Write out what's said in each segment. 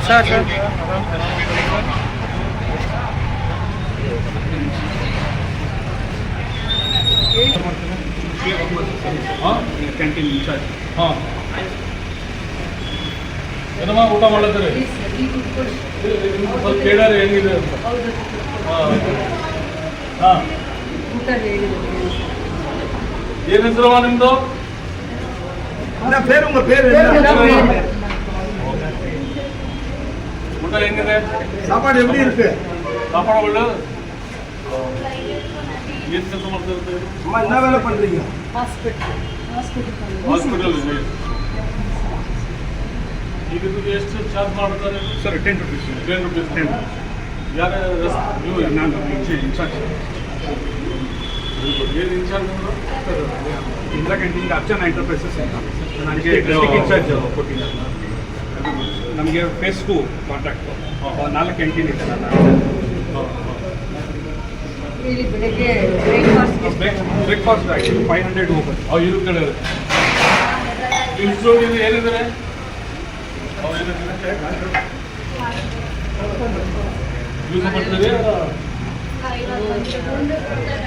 Sir canteen incharge. ಹಾಂ ಏನಮ್ಮ ಊಟ ಮಾಡತ್ತೀರಿ? ಸ್ವಲ್ಪ ಕೇಳಾರಿ ಹೆಂಗಿದೆ ಅಂತ. ಹಾಂ ಹಾಂ ಏನು ಹೆಸರಮ್ಮ ನಿಮ್ಮದು? ಊಟ ಹೆಂಗಿದೆ? ಸಾಪಾಡು ಎಲ್ಲಿ ಇರುತ್ತೆ? ಸಾಪಾಡು ಒಳ್ಳೆಯದು. ಏನು ಕೆಲಸ ಮಾಡ್ತಾ ಇರ್ತೀವಿ? ನಾವೆಲ್ಲ ಪಂಡ್ರಿಗೆ ಹಾಸ್ಪಿಟಲ್ ಈಗ ಇದಕ್ಕೆ ಎಷ್ಟು ಚಾರ್ಜ್ ಮಾಡ್ತಾರೆ ಸರ್ 10 rupees. 10 rupees. ಯಾರು ನೀವು? ನಾನು ಇನ್ಚಾರ್ಜ್. ಏನು ಇನ್ಚಾರ್ಜ್ ಅವರು? Sir Indira canteen Archana enterprises ಅಂತ ನನಗೆ ಡಿಸ್ಟ್ರಿಕ್ಟ್ ಇನ್ಚಾರ್ಜ್ ಕೊಟ್ಟಿದ್ದಾರೆ. ನಮಗೆ ಫೇಸ್ 2 ಕಾಂಟ್ರಾಕ್ಟು 4 ಕ್ಯಾಂಟೀನ್ ಇದೆ. ಬೆಳಗ್ಗೆ ಬ್ರೇಕ್ಫಾಸ್ಟ್ ಆ್ಯಕ್ಚುಲಿ 500 ಹೋಗುತ್ತೆ. ಇವ್ರ ಕಡೆ ಇಷ್ಟು ಏನಿದ್ದಾರೆ? ಯೂಸ್ ಮಾಡ್ತಾರೆ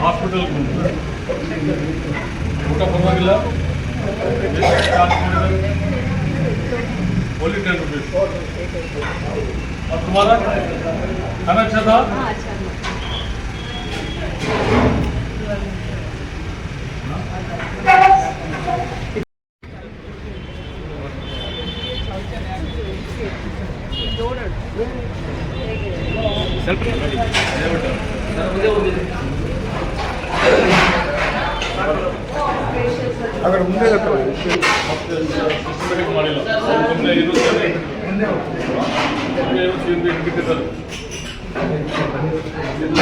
ಹಾಸ್ಪಿಟಲ್ ಊಟ ಪರವಾಗಿಲ್ಲ. Only 10 rupees. और तुम्हारा खाना अच्छा था? ಅದ್ರ ಮುಂದೆ ಮಾಡಿಲ್ಲ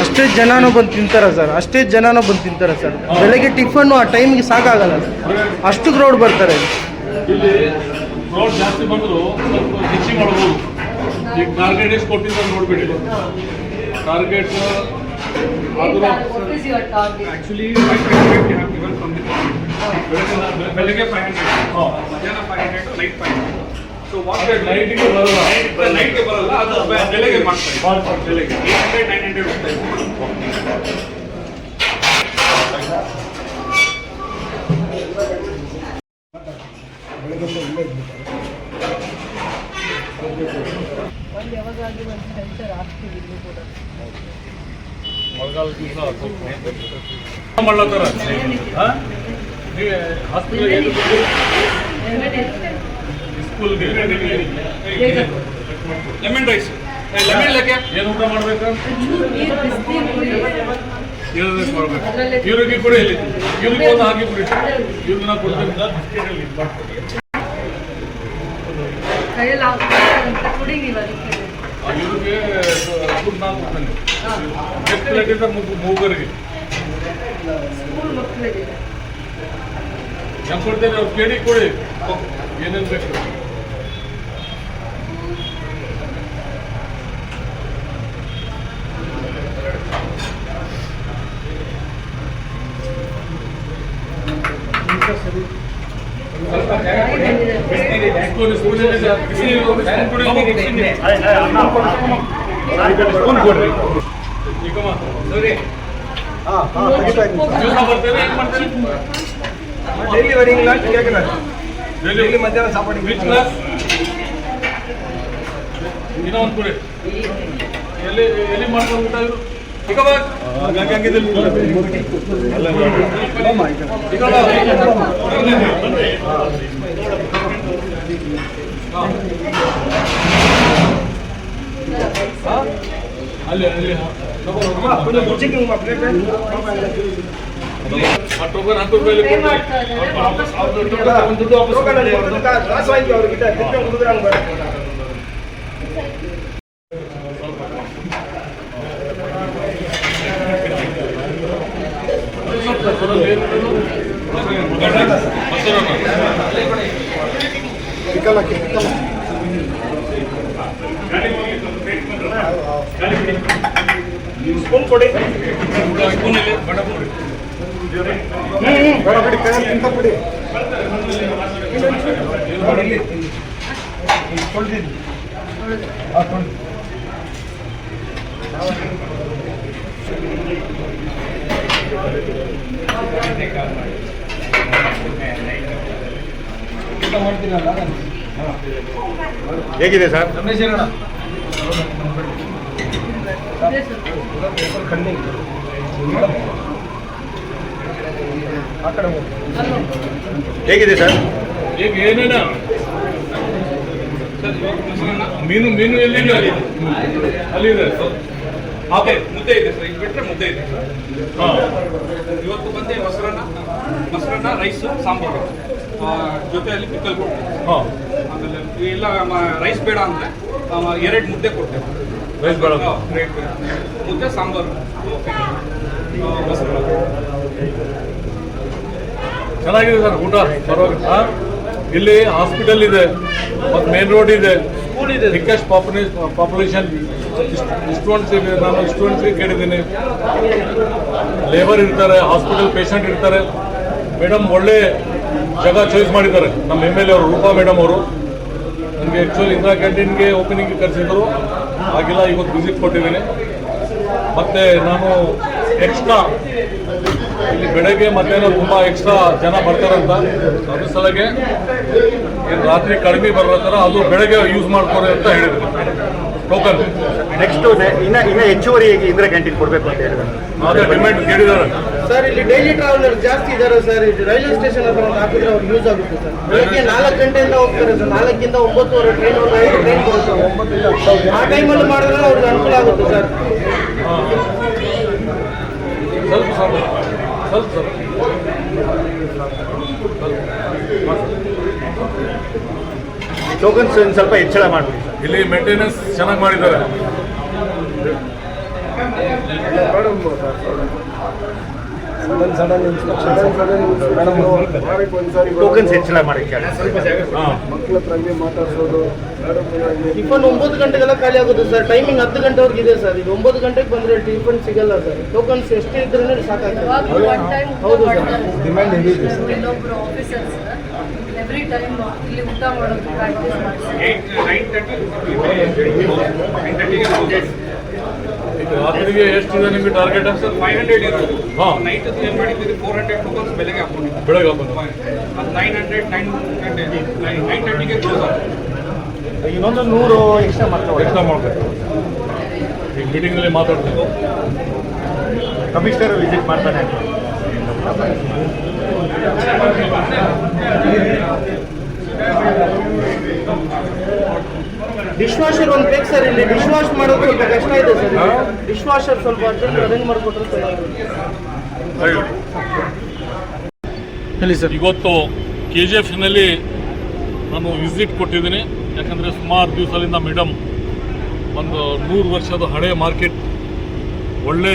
ಅಷ್ಟೇ ಜನನೂ ಬಂದು ತಿಂತಾರ ಸರ್, ಅಷ್ಟೇ ಜನನೂ ಬಂದು ತಿಂತಾರೆ ಸರ್. ಬೆಳಗ್ಗೆ ಟಿಫನ್ನು ಆ ಟೈಮ್ಗೆ ಸಾಕಾಗಲ್ಲ ಸರ್, ಅಷ್ಟು ಕ್ರೌಡ್ ಬರ್ತಾರೆ. ಇಲ್ಲಿ ಕ್ರೌಡ್ ಜಾಸ್ತಿ ಬಂದರೂ ಸ್ವಲ್ಪ ಹೆಚ್ಚಿಗೆ ಮಾಡ್ಬೋದು. ಈಗ ಟಾರ್ಗೆಟ್ ಎಷ್ಟು ಕೊಟ್ಟಿದ್ದಾರೆ ನೋಡ್ಬಿಡಿ. Target actually 500 have given from the ಬೆಳಗ್ಗೆ 500, ಮಧ್ಯಾಹ್ನ 500, ನೈಟ್ 500. ಸೊ ವಾಟ್ ನೈಟಿಗೆ ಬರಲ್ಲ, ನೈಟ್ಗೆ ಬರಲ್ಲ, ಅದು ಬೆಳಗ್ಗೆ ಮಾಡ್ತಾರೆ. ಬೆಳಗ್ಗೆ 800, 900 ಹೋಗ್ತಾ ಇದೆ. ಯಾವಾಗಾದ್ರೂ ಒಂದು ಸೆಂಟರ್ ಆಗ್ತೀವಿ ಇಲ್ಲಿ ಕೂಡ. ಮಳೆಗಾಲ ದಿವಸ ಮಾಡ್ಲತ್ತಾರ. ನೀವು ಹಾಸ್ಪಿಟಲ್ ಏನು ಸ್ಕೂಲ್ಗೆ ಲೆಮನ್ ರೈಸ್, ಲೆಮನ್ ಲೆಕ್ಕ ಏನು ಊಟ ಮಾಡ್ಬೇಕು? ನೀರು ನೀರು ರೈಸ್ ಮಾಡ್ಬೇಕು. ಇವ್ರಿಗೆ ಕೊಡಿ, ಇಲ್ಲಿ ಇವ್ರಿಗೆ ಒಂದು ಹಾಕಿ ಕೊಡಿ. ಇವ್ರಿಗೆ ನಾವು ಕೊಡ್ಬೇಕು ಬಿಸ್ಕೆಟಲ್ಲಿ ಕೈಯಲ್ಲಿ ಅಂತ ಕೊಡಿ ನೀವು ಅದಕ್ಕೆ. ಇವ್ರಿಗೆ ಫುಡ್ ನಾನು ಕೊಡ್ತೇನೆ. ಎಷ್ಟು ಪ್ಲೇಟ್ ಇದೆ ಮೂಗರಿಗೆ ಸ್ಕೂಲ್ ಮಕ್ಕಳಿಗೆ ಹೆಂಗೆ ಕೊಡ್ತೇನೆ? ಅವ್ರು ಕೇಳಿ ಕೊಡಿ ಏನೇನು ಬೇಕು. ಡೈಲಿ ವರಿಂಗ್ ಲಂಚ್ ಡೈಲಿ ಮಧ್ಯಾಹ್ನ ಸಾಪಾಡು ಇನ್ನೂ ಒಂದು ಕೊಡಿ. ಎಲ್ಲಿ ಎಲ್ಲಿ ಮಾಡ್ಕೊಂಡು ಊಟ ಇವರು? ಅಲ್ಲಿ ಅಲ್ಲಿ ಟೋಕನ್ 10 ರೂಪಾಯಿ ದುಡ್ಡು ಸ್ಪೂನ್ ಕೊಡಿ. ಕೊಡಿ ನೋಡಿದ್ರೆ ಹೇಗಿದೆ ಸರ್? ಇದೆ ಸರ್. ಹೇಗಿದೆ ಸರ್? ಈಗ ಏನೇನ ಮೀನು ಮೀನು ಎಲ್ಲಿದೆ? ಅಲ್ಲಿದೆ. ಓಕೆ, ಮುದ್ದೆ ಇದೆ ಸರ್, ಈಗ ಬಿಟ್ಟರೆ ಮುದ್ದೆ ಇದೆ ಸರ್. ಹಾಂ, ಇವತ್ತು ಬಂದೆ ಮೊಸರನ್ನ ರೈಸು ಸಾಂಬಾರು ಜೊತೆಯಲ್ಲಿ ಪಿಕ್ಕಲ್ ಕೊಡ್ತೀವಿ. ಹಾಂ, ಆಮೇಲೆ ಇಲ್ಲ ರೈಸ್ ಬೇಡ ಅಂದರೆ 2 ಮುದ್ದೆ ಕೊಡ್ತೇವೆ. ರೈಸ್ ಬೇಡ. ಮುದ್ದೆ ಸಾಂಬಾರು ಮೊಸರನ್ನ. ಚೆನ್ನಾಗಿದೆ ಸರ್ ಊಟ, ಪರವಾಗಿಲ್ಲ. ಹಾಂ, ಇಲ್ಲಿ ಹಾಸ್ಪಿಟಲ್ ಇದೆ ಮತ್ತು ಮೇನ್ ರೋಡ್ ಇದೆ, ಸ್ಕೂಲ್ ಇದೆ. Biggest population students. ನಾನು ಸ್ಟೂಡೆಂಟ್ಸ್ಗೆ ಕೇಳಿದ್ದೀನಿ, ಲೇಬರ್ ಇರ್ತಾರೆ, ಹಾಸ್ಪಿಟಲ್ ಪೇಷಂಟ್ ಇರ್ತಾರೆ. ಮೇಡಮ್ ಒಳ್ಳೆ ಜಾಗ ಚಾಯ್ಸ್ ಮಾಡಿದ್ದಾರೆ ನಮ್ಮ MLA ಅವರು, ರೂಪಾ ಮೇಡಮ್ ಅವರು. ನನಗೆ ಆ್ಯಕ್ಚುಲಿ ಇಂದಿರಾ ಕ್ಯಾಂಟೀನ್ಗೆ ಓಪನಿಂಗ್ಗೆ ಕರೆಸಿದ್ರು, ಆಗಿಲ್ಲ. ಇವತ್ತು ವಿಸಿಟ್ ಕೊಟ್ಟಿದ್ದೀನಿ. ಮತ್ತು ನಾನು ಎಕ್ಸ್ಟ್ರಾ ಇಲ್ಲಿ ಬೆಳಗ್ಗೆ ಮಧ್ಯಾಹ್ನ ತುಂಬ ಎಕ್ಸ್ಟ್ರಾ ಜನ ಬರ್ತಾರಂತ, ಅದ್ರ ಸಲಗೆ ಏನು ರಾತ್ರಿ ಕಡಿಮೆ ಬರೋ ಥರ ಅದು ಬೆಳಗ್ಗೆ ಯೂಸ್ ಮಾಡ್ಕೊರಿ ಅಂತ ಹೇಳಿದ್ರು. ಟೋಕನ್ ನೆಕ್ಸ್ಟ್ ಇನ್ನ ಹೆಚ್ಚುವರಿ ಇಂದಿರಾ ಕ್ಯಾಂಟೀನ್ ಕೊಡಬೇಕು ಅಂತ ಹೇಳಿದ್ರು. ಅದೇ ಡಿಮ್ಯಾಂಡ್ ಕೇಳಿದ್ದಾರೆ. ಸರ್ ಇಲ್ಲಿ ಡೈಲಿ ಟ್ರಾವೆಲರ್ ಜಾಸ್ತಿ ಇದ್ದಾರೆ ಸರ್. ಇದು ರೈಲ್ವೆ ಸ್ಟೇಷನ್ ಹತ್ರ ಒಂದು ಹಾಕಿದ್ರೆ ಅವ್ರಿಗೆ ಯೂಸ್ ಆಗುತ್ತೆ ಸರ್. ಬೆಳಗ್ಗೆ 4 ಗಂಟೆಯಿಂದ ಹೋಗ್ತಾರೆ ಸರ್. 4ರಿಂದ 9ವರೆ ಟ್ರೈನ್, ಒಂದು 5 ಟ್ರೈನ್ ಬರುತ್ತೆ. ಆ ಟೈಮಲ್ಲಿ ಮಾಡಿದ್ರೆ ಅವ್ರಿಗೆ ಅನುಕೂಲ ಆಗುತ್ತೆ ಸರ್. ಸ್ವಲ್ಪ ಟೋಕನ್ಸ್ ಸ್ವಲ್ಪ ಹೆಚ್ಚಳ ಮಾಡಬೇಕು ಸರ್. ಇಲ್ಲಿ ಮೇಂಟೆನೆನ್ಸ್ ಚೆನ್ನಾಗಿ ಮಾಡಿದ್ದಾರೆ. ಟೋಕನ್ಸ್ ಹೆಚ್ಚಳ ಮಾಡಕ್ಕೆ ಹಾಂ, ಟಿಫನ್ 9 ಗಂಟೆಗೆಲ್ಲ ಖಾಲಿ ಆಗುತ್ತೆ ಸರ್. ಟೈಮಿಂಗ್ 10 ಗಂಟೆವರೆಗೆ ಇದೆ ಸರ್. ಇದು 9 ಗಂಟೆಗೆ ಬಂದರೆ ಟಿಫನ್ ಸಿಗಲ್ಲ ಸರ್. ಟೋಕನ್ಸ್ ಎಷ್ಟು ಇದ್ರೂ ಸಾಕಾಗ್ತದೆ. ಇವಾಗ ಒನ್ ಟೈಮ್ ಹೌದು ಊಟ ಸರ್. ಮಾಡ್ತಾರೆ. Demand heavy sir. ಇನ್ನೊಬ್ರು ಆಫೀಸರ್ಸ್ ಎವ್ರಿ ಟೈಮ್ ಇಲ್ಲಿ ಊಟ ಮಾಡೋದು ಪ್ರಾಕ್ಟೀಸ್ ಮಾಡ್ತಾರೆ. 9:30 ಈಗ ರಾತ್ರಿಗೆ ಎಷ್ಟಿದೆ ನಿಮಗೆ ಟಾರ್ಗೆಟ್? ಸರ್ 500 ಇರೋದು. ಹಾಂ. ನೈಟ್ ಏನು ಮಾಡಿದ್ದೀರಿ 400 ಟೋಕನ್ಸ್ ಬೆಲೆಗೆ ಹಾಕೊಂಡಿದ್ದೀವಿ. ಬೆಳಗ್ಗೆ ಹಾಕೋದು. ಅದು 900 9:30ಗೆ ಕ್ಲೋಸ್ ಆಗುತ್ತೆ. ಇನ್ನೊಂದು 100 ಎಕ್ಸ್ಟ್ರಾ ಮಾಡ್ತಾರೆ. ಎಕ್ಸ್ಟ್ರಾ ಮಾಡಬೇಕು. ಈಗ ಮೀಟಿಂಗಲ್ಲಿ ಮಾತಾಡ್ತೀವಿ. ಕಮಿಷನರ್ ವಿಸಿಟ್ ಮಾಡ್ತಾನೆ. ಡಿಶ್ ವಾಷರ್ ಒಂದು ಬೇಕು ಸರ್. ಇಲ್ಲಿ ಡಿಶ್ ವಾಶ್ ಮಾಡೋದು ಸ್ವಲ್ಪ ಕಷ್ಟ ಇದೆ ಸರ್. ಡಿಶ್ ವಾಷರ್ ಸ್ವಲ್ಪ ಅರ್ಜೆಂಟ್ ಅರೇಂಜ್ ಮಾಡಿಕೊಟ್ರೆ ಚೆನ್ನಾಗಿದೆ. ಹೇಳಿ ಸರ್. ಇವತ್ತು KGFನಲ್ಲಿ ನಾನು ವಿಸಿಟ್ ಕೊಟ್ಟಿದ್ದೀನಿ. ಯಾಕಂದರೆ ಸುಮಾರು ದಿವಸದಿಂದ ಮೇಡಮ್ ಒಂದು 100 ವರ್ಷದ ಹಳೆ ಮಾರ್ಕೆಟ್ ಒಳ್ಳೆ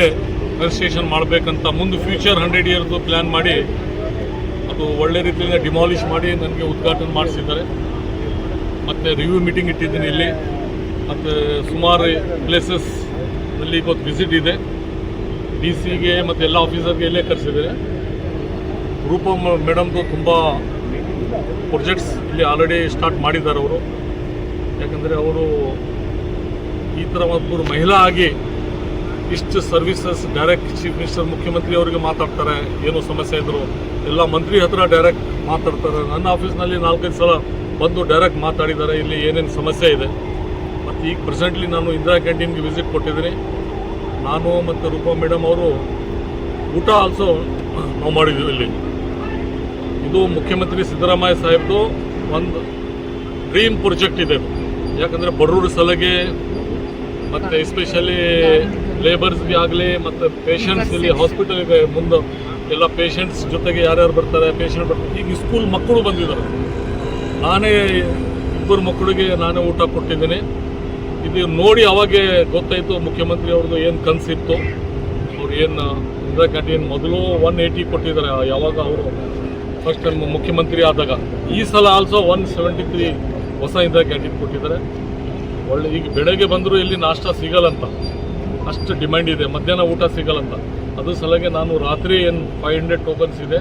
ರಿಜಿಸ್ಟ್ರೇಷನ್ ಮಾಡಬೇಕಂತ ಮುಂದೆ ಫ್ಯೂಚರ್ 100 ಇಯರ್ದು ಪ್ಲ್ಯಾನ್ ಮಾಡಿ ಅದು ಒಳ್ಳೆ ರೀತಿಯಿಂದ ಡಿಮಾಲಿಷ್ ಮಾಡಿ ನನಗೆ ಉದ್ಘಾಟನೆ ಮಾಡಿಸಿದ್ದಾರೆ. ಮತ್ತು ರಿವ್ಯೂ ಮೀಟಿಂಗ್ ಇಟ್ಟಿದ್ದೀನಿ ಇಲ್ಲಿ. ಮತ್ತು ಸುಮಾರು ಪ್ಲೇಸಸ್ನಲ್ಲಿ ಇವತ್ತು ವಿಸಿಟ್ ಇದೆ. DC ಮತ್ತು ಎಲ್ಲ ಆಫೀಸರ್ಗೆ ಇಲ್ಲೇ ಕರೆಸಿದ್ದಾರೆ. ರೂಪಾ ಮೇಡಮ್ದು ತುಂಬ ಪ್ರೊಜೆಕ್ಟ್ಸ್ ಇಲ್ಲಿ ಆಲ್ರೆಡಿ ಸ್ಟಾರ್ಟ್ ಮಾಡಿದ್ದಾರೆ ಅವರು. ಯಾಕಂದರೆ ಅವರು ಈ ಥರ ಒಬ್ಬರು ಮಹಿಳಾ ಆಗಿ ಇಷ್ಟು ಸರ್ವಿಸಸ್ ಡೈರೆಕ್ಟ್ ಚೀಫ್ ಮಿನಿಸ್ಟರ್ ಮುಖ್ಯಮಂತ್ರಿ ಅವರಿಗೆ ಮಾತಾಡ್ತಾರೆ. ಏನೋ ಸಮಸ್ಯೆ ಇದ್ದರು ಎಲ್ಲ ಮಂತ್ರಿ ಹತ್ರ ಡೈರೆಕ್ಟ್ ಮಾತಾಡ್ತಾರೆ. ನನ್ನ ಆಫೀಸ್ನಲ್ಲಿ 4-5 ಸಲ ಬಂದು ಡೈರೆಕ್ಟ್ ಮಾತಾಡಿದ್ದಾರೆ ಇಲ್ಲಿ ಏನೇನು ಸಮಸ್ಯೆ ಇದೆ. ಮತ್ತು ಈಗ ಪ್ರೆಸೆಂಟ್ಲಿ ನಾನು ಇಂದಿರಾ ಕ್ಯಾಂಟೀನ್ಗೆ ವಿಸಿಟ್ ಕೊಟ್ಟಿದ್ದೀನಿ. ನಾನು ಮತ್ತು ರೂಪಾ ಮೇಡಮ್ ಅವರು ಊಟ ಆಲ್ಸೋ ನಾವು ಮಾಡಿದ್ದೀವಿ ಇಲ್ಲಿ. ಇದು ಮುಖ್ಯಮಂತ್ರಿ ಸಿದ್ದರಾಮಯ್ಯ ಸಾಹೇಬ್ದು ಒಂದು ಡ್ರೀಮ್ ಪ್ರಾಜೆಕ್ಟ್ ಇದೆ. ಯಾಕಂದರೆ ಬಡವ್ರ ಸಲಗೆ ಮತ್ತು ಎಸ್ಪೆಷಲಿ ಲೇಬರ್ಸ್ಗೆ ಆಗಲಿ ಮತ್ತು ಪೇಷಂಟ್ಸ್ ಇಲ್ಲಿ ಹಾಸ್ಪಿಟಲ್ಗೆ ಮುಂದೆ ಎಲ್ಲ ಪೇಷಂಟ್ಸ್ ಜೊತೆಗೆ ಯಾರ್ಯಾರು ಬರ್ತಾರೆ, ಪೇಷಂಟ್ ಬರ್ತಾರೆ. ಈಗ ಸ್ಕೂಲ್ ಮಕ್ಕಳು ಬಂದಿದ್ದಾರೆ. ನಾನೇ 2 ಮಕ್ಕಳಿಗೆ ನಾನೇ ಊಟ ಕೊಟ್ಟಿದ್ದೀನಿ. ಇದು ನೋಡಿ ಅವಾಗೆ ಗೊತ್ತಾಯಿತು ಮುಖ್ಯಮಂತ್ರಿ ಅವ್ರದ್ದು ಏನು ಕನಸಿತ್ತು. ಅವ್ರು ಏನು ಇಂದಿರಾ ಕ್ಯಾಂಟೀನ್ ಮೊದಲು 180 ಕೊಟ್ಟಿದ್ದಾರೆ ಯಾವಾಗ ಅವರು ಫಸ್ಟ್ ಟೈಮ್ ಮುಖ್ಯಮಂತ್ರಿ ಆದಾಗ. ಈ ಸಲ ಆಲ್ಸೋ 173 ಹೊಸ ಇಂದಿರಾ ಕ್ಯಾಂಟೀನ್ ಕೊಟ್ಟಿದ್ದಾರೆ. ಒಳ್ಳೆ ಈಗ ಬೆಳಗ್ಗೆ ಬಂದರೂ ಇಲ್ಲಿ ನಾಷ್ಟ ಸಿಗಲ್ಲಂತ, ಅಷ್ಟು ಡಿಮ್ಯಾಂಡ್ ಇದೆ. ಮಧ್ಯಾಹ್ನ ಊಟ ಸಿಗಲ್ಲಂತ. ಅದು ಸಲಗೆ ನಾನು ರಾತ್ರಿ ಏನು 500 ಟೋಕನ್ಸ್ ಇದೆ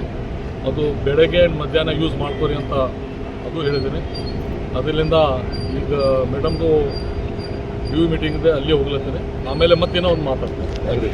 ಅದು ಬೆಳಗ್ಗೆ ಮಧ್ಯಾಹ್ನ ಯೂಸ್ ಮಾಡ್ಕೊರಿ ಅಂತ ಅದು ಹೇಳಿದ್ದೀನಿ. ಅದರಿಂದ ಈಗ ಮೇಡಮ್ದು ರಿವ್ಯೂ ಮೀಟಿಂಗ್ ಇದೆ, ಅಲ್ಲಿ ಹೋಗ್ಲತ್ತೇನೆ. ಆಮೇಲೆ ಮತ್ತೇನೋ ಒಂದು ಮಾತಾಡ್ತೀನಿ ಅಗ್ರಿ.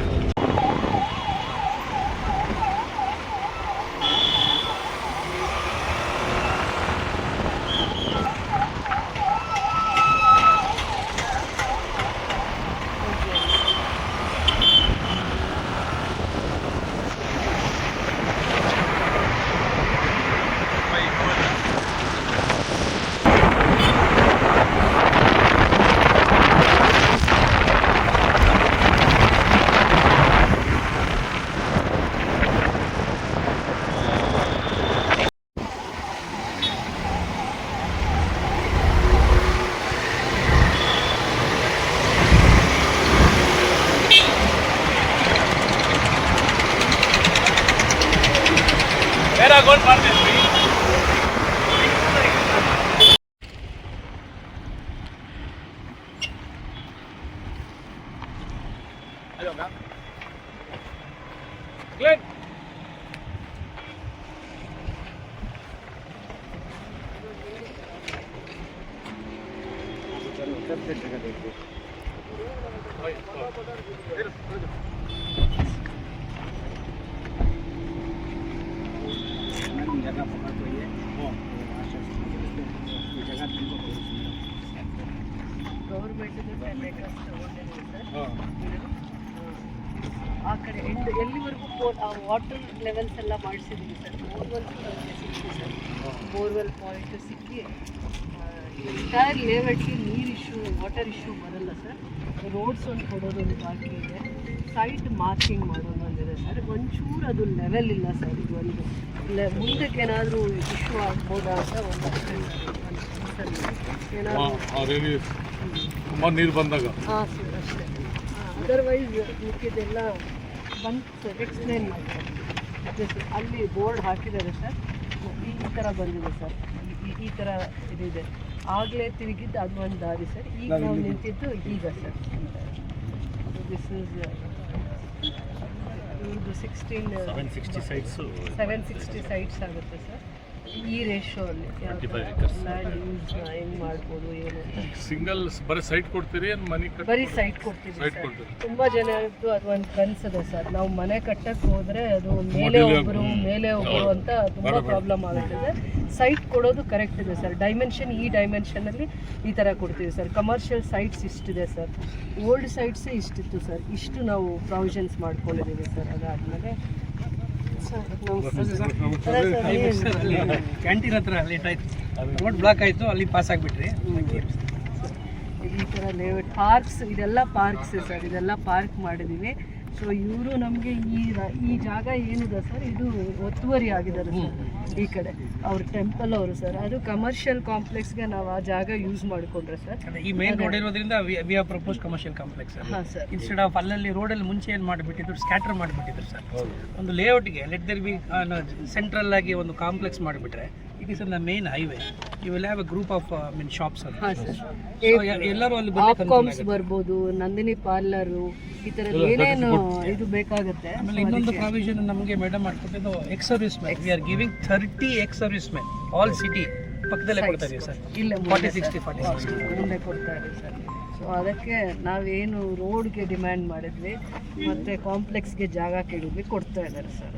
ಗೌರ್ಮೆಂಟ್ ಆ ಕಡೆ ಎಲ್ಲಿವರೆಗೂ ವಾಟರ್ ಲೆವೆಲ್ಸ್ ಎಲ್ಲ ಮಾಡಿಸಿದ್ದೀವಿ ಸರ್. ಬೋರ್ವೆಲ್ ಸಿಕ್ಕಿ ಸರ್, ಬೋರ್ವೆಲ್ ಪಾಯಿಂಟ್ ಸಿಕ್ಕಿ ಎಂಟೈರ್ ಲೇಔಟ್ಗೆ ನೀರು ಇಶ್ಯೂ, ವಾಟರ್ ಇಶ್ಯೂ ಬರಲ್ಲ ಸರ್. ರೋಡ್ಸ್ ಒಂದು ಕೊಡೋದೊಂದು ಬಾಕಿ ಇದೆ, ಸೈಟ್ ಮಾರ್ಕಿಂಗ್ ಮಾಡೋದು ಒಂದಿದೆ ಸರ್. ಒಂಚೂರು ಅದು ಲೆವೆಲ್ ಇಲ್ಲ ಸರ್. ಇದು ಒಂದು ಮುಂದಕ್ಕೆ ಏನಾದರೂ ಇಶ್ಯೂ ಆಗ್ಬೋದಾ ಅಂತ ಒಂದು ಅಷ್ಟೇ ಸರ್. ಏನಾದರೂ ತುಂಬ ನೀರು ಬಂದಾಗ ಹಾಂ ಸರ್ ಅಷ್ಟೇ. ಅದರ್ವೈಸ್ ಮಿಕ್ಕಿದೆಲ್ಲ ಬಂದು ಸರ್ ಎಕ್ಸ್ಪ್ಲೇನ್ ಮಾಡ್ತಾರೆ. ಅದೇ ಸರ್ ಅಲ್ಲಿ ಬೋರ್ಡ್ ಹಾಕಿದ್ದಾರೆ ಸರ್, ಈ ಥರ ಬಂದಿದೆ ಸರ್, ಈ ಥರ ಇದಿದೆ. ಆಗಲೇ ತಿರುಗಿದ್ದು ಅದು ಒಂದು ದಾರಿ ಸರ್. ಈಗ ನಾವು ನಿಂತಿದ್ದು ಈಗ ಸರ್. ದಿಸ್ ಈಸ್ ಇದು 760 ಸೈಟ್ಸ್ ಆಗುತ್ತೆ ಸರ್. ಈ ರೇಷೋ ಅಲ್ಲಿ ಲ್ಯಾಂಡ್ ಯೂಸ್ ಹೆಂಗೆ ಮಾಡ್ಬೋದು ಏನು ಅಂತ. ಸಿಂಗಲ್ ಬರೀ ಸೈಟ್ ಕೊಡ್ತೀರಿ ಏನು ಮನೆ ಬರೀ ಸೈಟ್ ಕೊಡ್ತೀವಿ ಸರ್. ತುಂಬ ಜನದ್ದು ಅದು ಒಂದು ಕನಸಿದೆ ಸರ್. ನಾವು ಮನೆ ಕಟ್ಟಕ್ಕೆ ಹೋದರೆ ಅದು ಮೇಲೆ ಒಬ್ಬರು ಅಂತ ತುಂಬ ಪ್ರಾಬ್ಲಮ್ ಆಗುತ್ತೆ ಸರ್. ಸೈಟ್ ಕೊಡೋದು ಕರೆಕ್ಟ್ ಇದೆ ಸರ್. ಡೈಮೆನ್ಷನ್ ಈ ಡೈಮೆನ್ಷನಲ್ಲಿ ಈ ಥರ ಕೊಡ್ತೀವಿ ಸರ್. ಕಮರ್ಷಿಯಲ್ ಸೈಟ್ಸ್ ಇಷ್ಟಿದೆ ಸರ್, ಓಲ್ಡ್ ಸೈಟ್ಸೇ ಇಷ್ಟಿತ್ತು ಸರ್. ಇಷ್ಟು ನಾವು ಪ್ರಾವಿಷನ್ಸ್ ಮಾಡ್ಕೊಂಡಿದ್ದೀವಿ ಸರ್. ಅದಾದಮೇಲೆ ಕ್ಯಾಂಟೀನ್ ಹತ್ರ ಲೇಟ್ ಆಯ್ತು, ರೋಡ್ ಬ್ಲಾಕ್ ಆಯಿತು, ಅಲ್ಲಿ ಪಾಸ್ ಆಗಿಬಿಟ್ರಿ. ಈ ಥರ ಲೇಔಟ್ ಪಾರ್ಕ್ಸ್, ಇದೆಲ್ಲ ಪಾರ್ಕ್ಸ್ ಸರ್. ಇದೆಲ್ಲ ಪಾರ್ಕ್ ಮಾಡಿದ್ದೀವಿ. ಸೊ ಇವರು ನಮಗೆ ಈ ಜಾಗ ಏನಿದೆ ಸರ್, ಇದು ಒತ್ತುವರಿ ಆಗಿದ್ದಾರೆ ಸರ್. ಈ ಕಡೆ ಅವ್ರ ಟೆಂಪಲ್ ಅವರು ಸರ್, ಅದು ಕಮರ್ಷಿಯಲ್ ಕಾಂಪ್ಲೆಕ್ಸ್ಗೆ ನಾವು ಆ ಜಾಗ ಯೂಸ್ ಮಾಡಿಕೊಂಡ್ರೆ ಸರ್. ಈ ಮೇನ್ ರೋಡ್ ಇರೋದ್ರಿಂದ we are propose commercial complex. ಹಾಂ ಸರ್. ಇನ್ಸ್ಟೆಡ್ ಆಫ್ ಅಲ್ಲಲ್ಲಿ ರೋಡಲ್ಲಿ ಮುಂಚೆ ಏನು ಮಾಡಿಬಿಟ್ಟಿದ್ರು, ಸ್ಕ್ಯಾಟರ್ ಮಾಡಿಬಿಟ್ಟಿದ್ರು ಸರ್. ಒಂದು ಲೇಔಟ್ಗೆ ಲೆಟ್ ದೇರ್ ಬಿ ಸೆಂಟ್ರಲ್ ಆಗಿ ಒಂದು ಕಾಂಪ್ಲೆಕ್ಸ್ ಮಾಡಿಬಿಟ್ರೆ it is on the main highway. You will have a group of shops. ಹಾಂ ಸರ್. ಎಲ್ಲರೂ ಅಲ್ಲಿ ಕಾಮ್ಸ್ ಬರ್ಬೋದು, ನಂದಿನಿ ಪಾರ್ಲರು, ಈ ಥರದ್ದು ಏನೇನು ಇದು ಬೇಕಾಗುತ್ತೆ. ಆಮೇಲೆ ಇನ್ನೊಂದು ಪ್ರಾವಿಷನ್ ನಮಗೆ ಮೇಡಮ್ ಮಾಡ್ಕೊಟ್ಟಿದ್ದು ex service man. We are giving 30 ex service man all city ಪಕ್ಕದಲ್ಲೇ ಕೊಡ್ತಾ ಇದೀವಿ ಸರ್. ಇಲ್ಲ 40-60 ಮುಂದೆ ಕೊಡ್ತಾ ಇದೆ ಸರ್. ಸೊ ಅದಕ್ಕೆ ನಾವೇನು ರೋಡ್ಗೆ ಡಿಮ್ಯಾಂಡ್ ಮಾಡಿದ್ವಿ ಮತ್ತು ಕಾಂಪ್ಲೆಕ್ಸ್ಗೆ ಜಾಗ ಕೇಳಿದ್ವಿ, ಕೊಡ್ತಾ ಇದ್ದಾರೆ sir.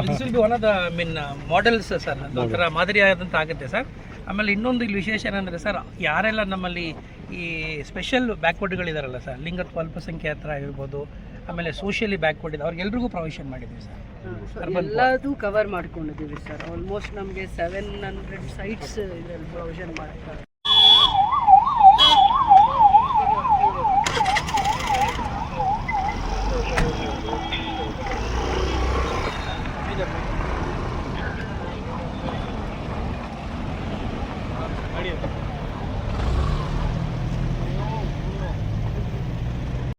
This will be one of the models sir. ಒಂಥರ ಮಾದರಿ ಆದಂತ ಆಗುತ್ತೆ ಸರ್. ಆಮೇಲೆ ಇನ್ನೊಂದು ಇಲ್ಲಿ ವಿಶೇಷ ಏನಂದರೆ ಸರ್, ಯಾರೆಲ್ಲ ನಮ್ಮಲ್ಲಿ ಈ ಸ್ಪೆಷಲ್ ಬ್ಯಾಕ್ವರ್ಡ್ಗಳಿದಾರಲ್ಲ ಸರ್, ಲಿಂಗತ್ವ ಅಲ್ಪಸಂಖ್ಯಾತರ ಆಗಿರ್ಬೋದು, ಆಮೇಲೆ ಸೋಷಿಯಲಿ ಬ್ಯಾಕ್ವರ್ಡ್ ಇದೆ, ಅವ್ರಿಗೆಲ್ರಿಗೂ ಪ್ರಾವಿಷನ್ ಮಾಡಿದ್ದೀವಿ ಸರ್. ಎಲ್ಲದೂ ಕವರ್ ಮಾಡ್ಕೊಂಡಿದ್ದೀವಿ ಸರ್. ಆಲ್ಮೋಸ್ಟ್ ನಮಗೆ 700 ಸೈಟ್ಸ್ ಇದರಲ್ಲಿ ಪ್ರಾವಿಷನ್ ಮಾಡ್ತಾರೆ.